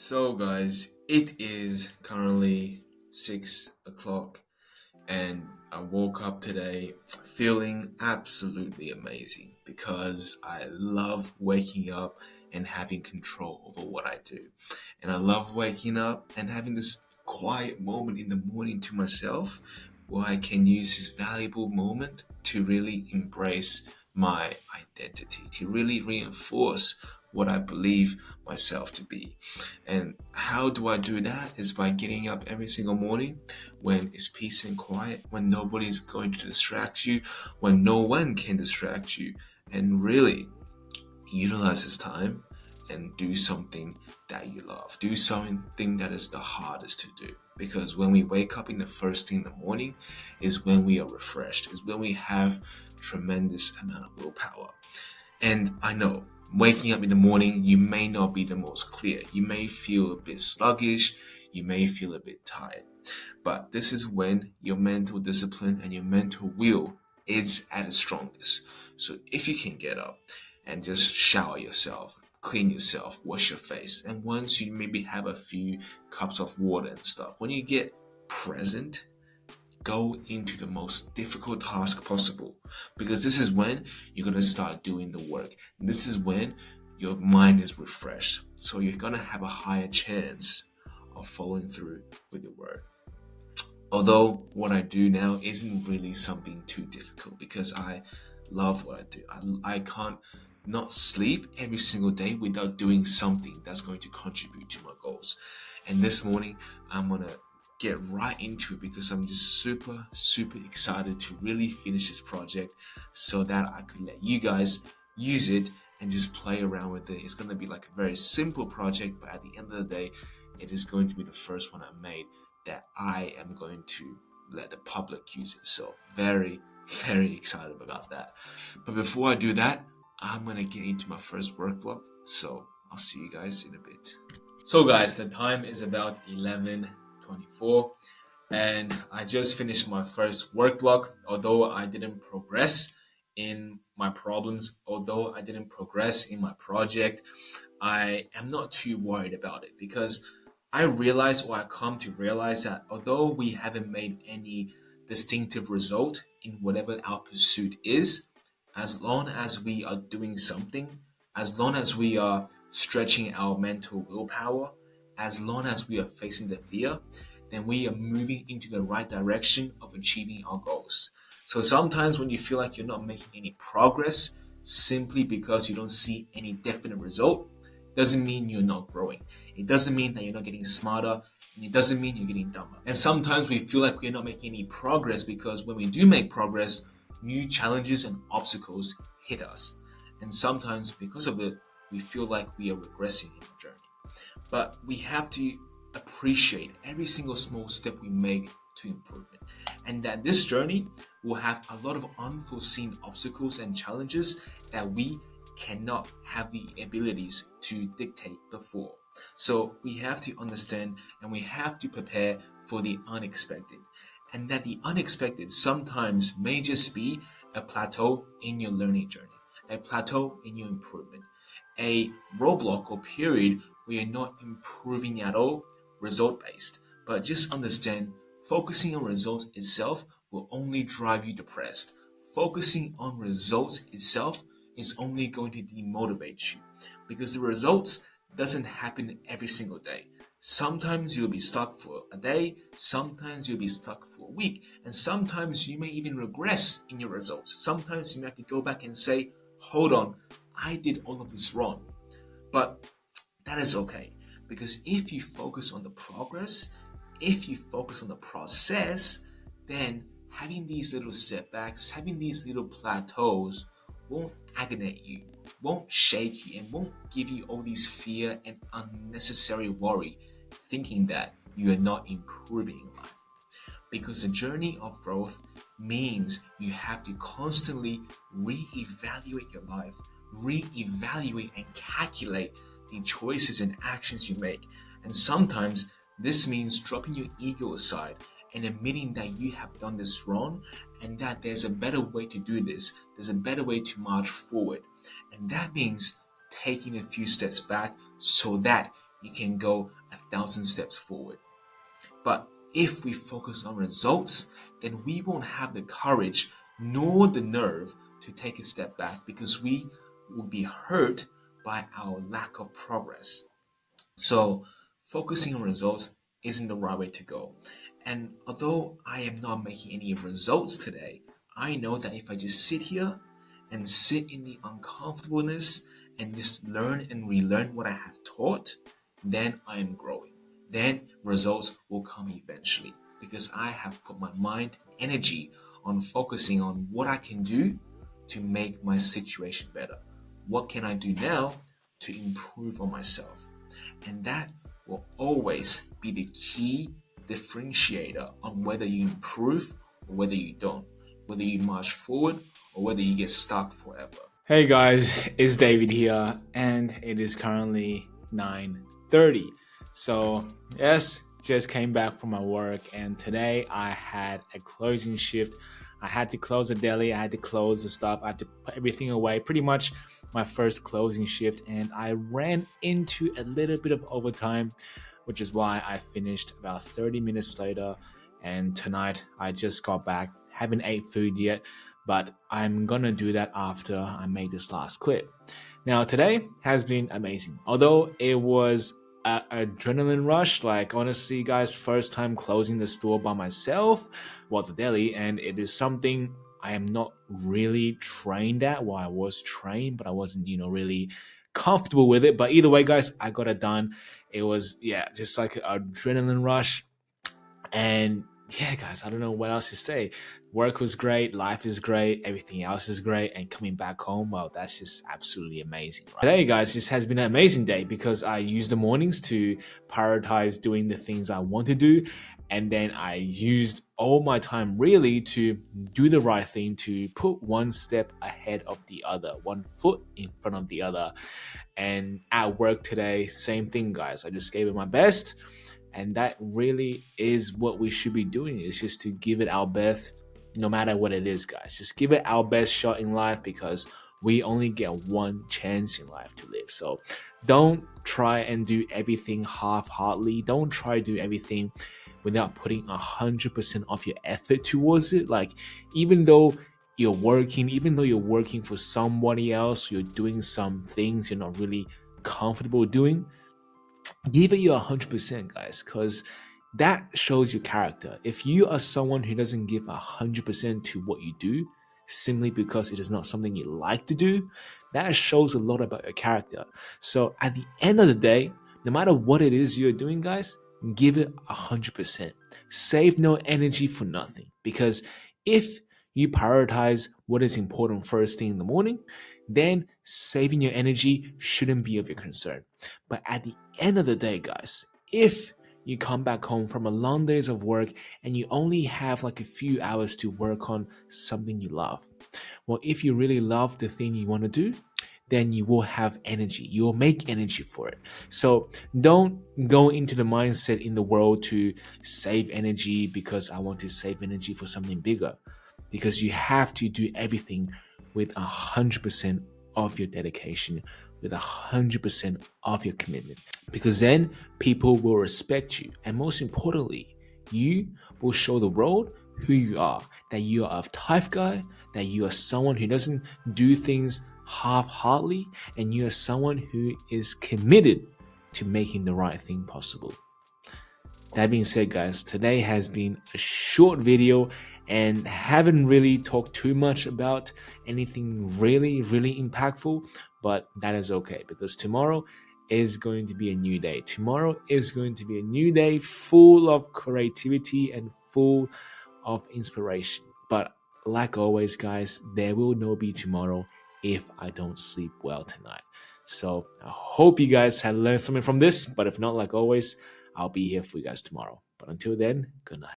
So, guys, it is currently 6 o'clock, and I woke up today feeling absolutely amazing because I love waking up and having control over what I do. And I love waking up and having this quiet moment in the morning to myself where I can use this valuable moment to really embrace my identity, to really reinforce what I believe myself to be. And how do I do that? Is by getting up every single morning when it's peace and quiet, when nobody's going to distract you, when no one can distract you, and really utilize this time and do something that you love. Do something that is the hardest to do. Because when we wake up in the first thing in the morning is when we are refreshed, is when we have tremendous amount of willpower. And I know waking up in the morning, you may not be the most clear. You may feel a bit sluggish. You may feel a bit tired. But this is when your mental discipline and your mental will is at its strongest. So if you can get up and just shower yourself, clean yourself, wash your face, and once you maybe have a few cups of water and stuff, when you get present, go into the most difficult task possible, because this is when you're going to start doing the work. This is when your mind is refreshed, so you're going to have a higher chance of following through with your work. Although what I do now isn't really something too difficult because I love what I do. I can't not sleep every single day without doing something that's going to contribute to my goals. And this morning, I'm going to get right into it because I'm just super excited to really finish this project so that I could let you guys use it and just play around with it. It's going to be like a very simple project, but at the end of the day, it is going to be the first one I made that I am going to let the public use it. So very excited about that. But before I do that, I'm gonna get into my first work block. So I'll see you guys in a bit. So guys, the time is about 11:24, and I just finished my first work block. Although I didn't progress in my problems, although I didn't progress in my project, I am not too worried about it because I realize, or I come to realize, that although we haven't made any distinctive result in whatever our pursuit is, as long as we are doing something, as long as we are stretching our mental willpower, as long as we are facing the fear, then we are moving into the right direction of achieving our goals. So sometimes when you feel like you're not making any progress simply because you don't see any definite result, doesn't mean you're not growing. It doesn't mean that you're not getting smarter, and it doesn't mean you're getting dumber. And sometimes we feel like we're not making any progress because when we do make progress, new challenges and obstacles hit us. And sometimes because of it, we feel like we are regressing in our journey. But we have to appreciate every single small step we make to improvement. And that this journey will have a lot of unforeseen obstacles and challenges that we cannot have the abilities to dictate before. So we have to understand and we have to prepare for the unexpected. And that the unexpected sometimes may just be a plateau in your learning journey, a plateau in your improvement, a roadblock or period where you're not improving at all, result based. But just understand, focusing on results itself will only drive you depressed. Focusing on results itself is only going to demotivate you because the results doesn't happen every single day. Sometimes you'll be stuck for a day, sometimes you'll be stuck for a week, and sometimes you may even regress in your results. Sometimes you may have to go back and say, hold on, I did all of this wrong. But that is okay, because if you focus on the progress, if you focus on the process, then having these little setbacks, having these little plateaus won't agonate you, won't shake you, and won't give you all these fear and unnecessary worry, thinking that you are not improving in life. Because the journey of growth means you have to constantly re-evaluate your life, re-evaluate and calculate the choices and actions you make. And sometimes this means dropping your ego aside and admitting that you have done this wrong and that there's a better way to do this. There's a better way to march forward. And that means taking a few steps back so that you can go 1,000 steps forward. But if we focus on results, then we won't have the courage nor the nerve to take a step back because we will be hurt by our lack of progress. So, focusing on results isn't the right way to go. And although I am not making any results today, I know that if I just sit here and sit in the uncomfortableness and just learn and relearn what I have taught, then I am growing. Then results will come eventually because I have put my mind and energy on focusing on what I can do to make my situation better. What can I do now to improve on myself? And that will always be the key differentiator on whether you improve or whether you don't, whether you march forward or whether you get stuck forever. Hey guys, it's David here, and it is currently 9:30. So yes, just came back from my work, and today I had a closing shift. I had to close the deli, I had to close the stuff, I had to put everything away. Pretty much my first closing shift, and I ran into a little bit of overtime, which is why I finished about 30 minutes later. And tonight I just got back, haven't ate food yet, but I'm gonna do that after I make this last clip. Now, today has been amazing. Although it was an adrenaline rush, like honestly, guys, first time closing the store by myself, well, the deli, and it is something I am not really trained at. Well, I was trained, but I wasn't, really comfortable with it. But either way, guys, I got it done. It was, yeah, just like an adrenaline rush. And yeah, guys, I don't know what else to say. Work was great, life is great, everything else is great, and coming back home, well, that's just absolutely amazing. Right? Today, guys, this has been an amazing day because I used the mornings to prioritize doing the things I want to do, and then I used all my time really to do the right thing, to put one step ahead of the other, one foot in front of the other. And at work today, same thing, guys. I just gave it my best. And that really is what we should be doing, is just to give it our best, no matter what it is, guys. Just give it our best shot in life because we only get one chance in life to live. So don't try and do everything half-heartedly. Don't try to do everything without putting 100% of your effort towards it. Like, even though you're working for somebody else, you're doing some things you're not really comfortable doing, give it your 100%, guys, because that shows your character. If you are someone who doesn't give 100% to what you do simply because it is not something you like to do, that shows a lot about your character. So at the end of the day, no matter what it is you're doing, guys, give it 100%. Save no energy for nothing, because if you prioritize what is important first thing in the morning, then saving your energy shouldn't be of your concern. But at the end of the day, guys, if you come back home from a long days of work and you only have like a few hours to work on something you love, well, if you really love the thing you want to do, then you will have energy. You will make energy for it. So don't go into the mindset in the world to save energy because I want to save energy for something bigger, because you have to do everything with 100% of your dedication, with 100% of your commitment, because then people will respect you. And most importantly, you will show the world who you are, that you are a tough guy, that you are someone who doesn't do things half-heartedly, and you are someone who is committed to making the right thing possible. That being said, guys, today has been a short video and haven't really talked too much about anything really impactful, but that is okay because tomorrow is going to be a new day. Tomorrow is going to be a new day full of creativity and full of inspiration. But like always, guys, there will no be tomorrow if I don't sleep well tonight. So I hope you guys had learned something from this, but if not, like always, I'll be here for you guys tomorrow. But until then, good night.